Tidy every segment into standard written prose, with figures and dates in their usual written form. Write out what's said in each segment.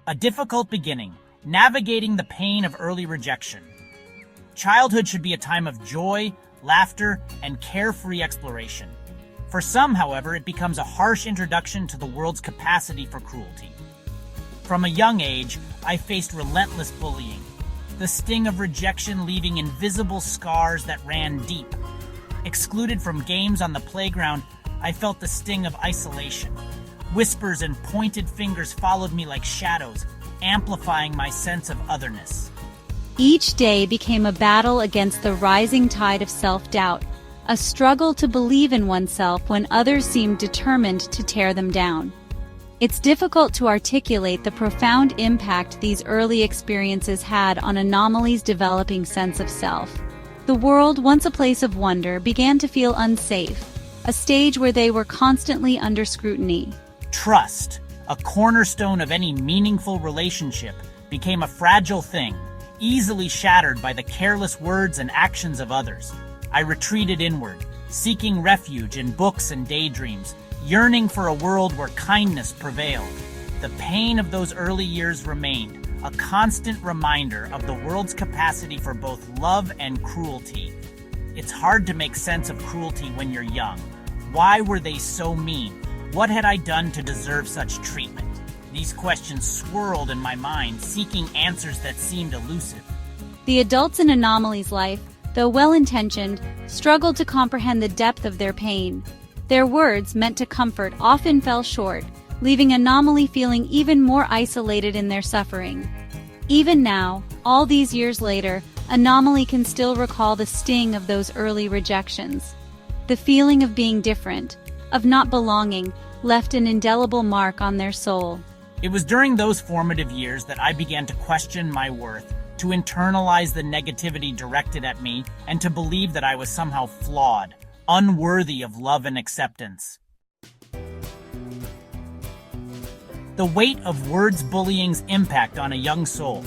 A difficult beginning, navigating the pain of early rejection. Childhood should be a time of joy, laughter, and carefree exploration. For some, however, it becomes a harsh introduction to the world's capacity for cruelty. From a young age, I faced relentless bullying, the sting of rejection leaving invisible scars that ran deep. Excluded from games on the playground, I felt the sting of isolation. Whispers and pointed fingers followed me like shadows, amplifying my sense of otherness. Each day became a battle against the rising tide of self-doubt, a struggle to believe in oneself when others seemed determined to tear them down. It's difficult to articulate the profound impact these early experiences had on Anomaly's developing sense of self. The world, once a place of wonder, began to feel unsafe, a stage where they were constantly under scrutiny. Trust, a cornerstone of any meaningful relationship, became a fragile thing, easily shattered by the careless words and actions of others. I retreated inward, seeking refuge in books and daydreams, yearning for a world where kindness prevailed. The pain of those early years remained, a constant reminder of the world's capacity for both love and cruelty. It's hard to make sense of cruelty when you're young. Why were they so mean? What had I done to deserve such treatment? These questions swirled in my mind, seeking answers that seemed elusive. The adults in Anomaly's life, though well-intentioned, struggled to comprehend the depth of their pain. Their words, meant to comfort, often fell short, leaving Anomaly feeling even more isolated in their suffering. Even now, all these years later, Anomaly can still recall the sting of those early rejections. The feeling of being different, of not belonging, left an indelible mark on their soul. It was during those formative years that I began to question my worth, to internalize the negativity directed at me, and to believe that I was somehow flawed, unworthy of love and acceptance. The weight of words bullying's impact on a young soul.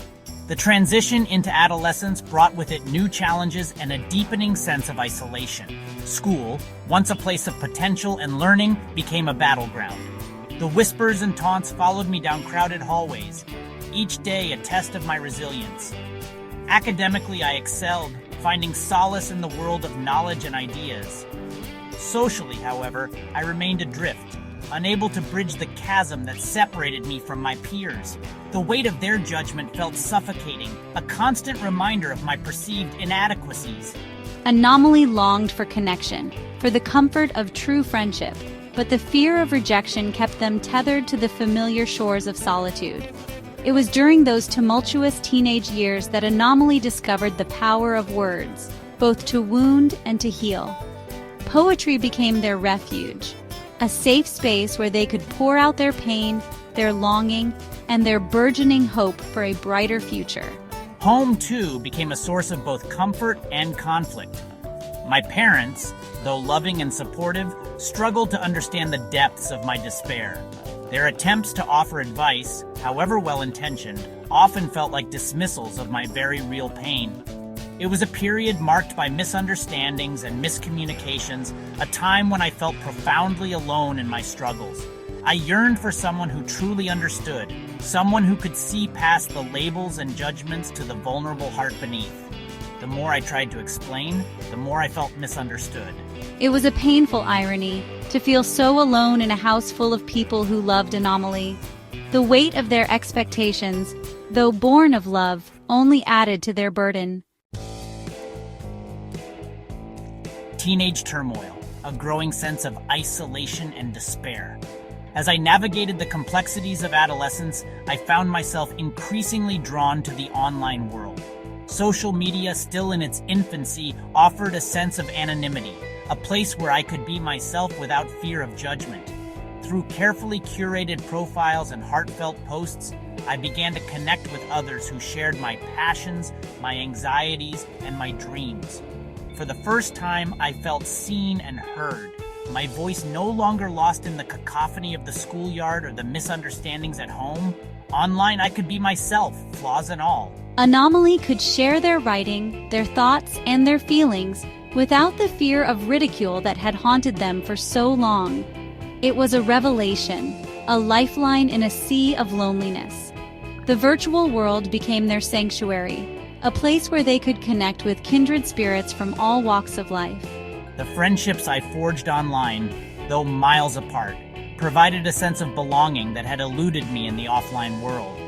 The transition into adolescence brought with it new challenges and a deepening sense of isolation. School, once a place of potential and learning, became a battleground. The whispers and taunts followed me down crowded hallways, each day a test of my resilience. Academically, I excelled, finding solace in the world of knowledge and ideas. Socially, however, I remained adrift, unable to bridge the chasm that separated me from my peers. The weight of their judgment felt suffocating, a constant reminder of my perceived inadequacies. Anomaly longed for connection, for the comfort of true friendship, but the fear of rejection kept them tethered to the familiar shores of solitude. It was during those tumultuous teenage years that Anomaly discovered the power of words, both to wound and to heal. Poetry became their refuge, a safe space where they could pour out their pain, their longing, and their burgeoning hope for a brighter future. Home, too, became a source of both comfort and conflict. My parents, though loving and supportive, struggled to understand the depths of my despair. Their attempts to offer advice, however well-intentioned, often felt like dismissals of my very real pain. It was a period marked by misunderstandings and miscommunications, a time when I felt profoundly alone in my struggles. I yearned for someone who truly understood, someone who could see past the labels and judgments to the vulnerable heart beneath. The more I tried to explain, the more I felt misunderstood. It was a painful irony to feel so alone in a house full of people who loved Anomaly. The weight of their expectations, though born of love, only added to their burden. Teenage turmoil, a growing sense of isolation and despair. As I navigated the complexities of adolescence, I found myself increasingly drawn to the online world. Social media, still in its infancy, offered a sense of anonymity, a place where I could be myself without fear of judgment. Through carefully curated profiles and heartfelt posts, I began to connect with others who shared my passions, my anxieties, and my dreams. For the first time, I felt seen and heard. My voice no longer lost in the cacophony of the schoolyard or the misunderstandings at home. Online, I could be myself, flaws and all. Anomaly could share their writing, their thoughts, and their feelings without the fear of ridicule that had haunted them for so long. It was a revelation, a lifeline in a sea of loneliness. The virtual world became their sanctuary, a place where they could connect with kindred spirits from all walks of life. The friendships I forged online, though miles apart, provided a sense of belonging that had eluded me in the offline world.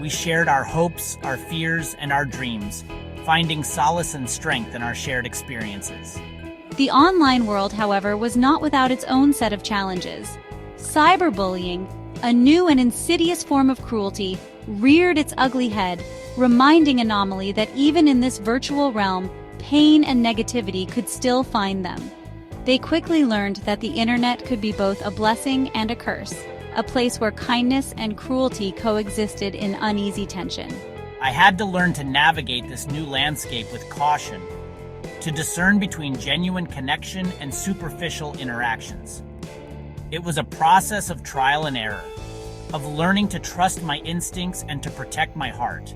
We shared our hopes, our fears, and our dreams, finding solace and strength in our shared experiences. The online world, however, was not without its own set of challenges. Cyberbullying, a new and insidious form of cruelty, reared its ugly head, reminding Anomaly that even in this virtual realm, pain and negativity could still find them. They quickly learned that the internet could be both a blessing and a curse, a place where kindness and cruelty coexisted in uneasy tension. I had to learn to navigate this new landscape with caution, to discern between genuine connection and superficial interactions. It was a process of trial and error, of learning to trust my instincts and to protect my heart.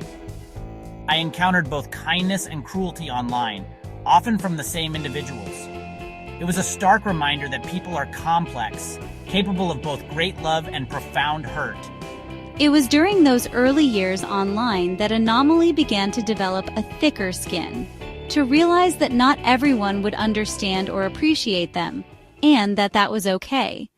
I encountered both kindness and cruelty online, often from the same individuals. It was a stark reminder that people are complex, capable of both great love and profound hurt. It was during those early years online that Anomaly began to develop a thicker skin, to realize that not everyone would understand or appreciate them, and that was okay.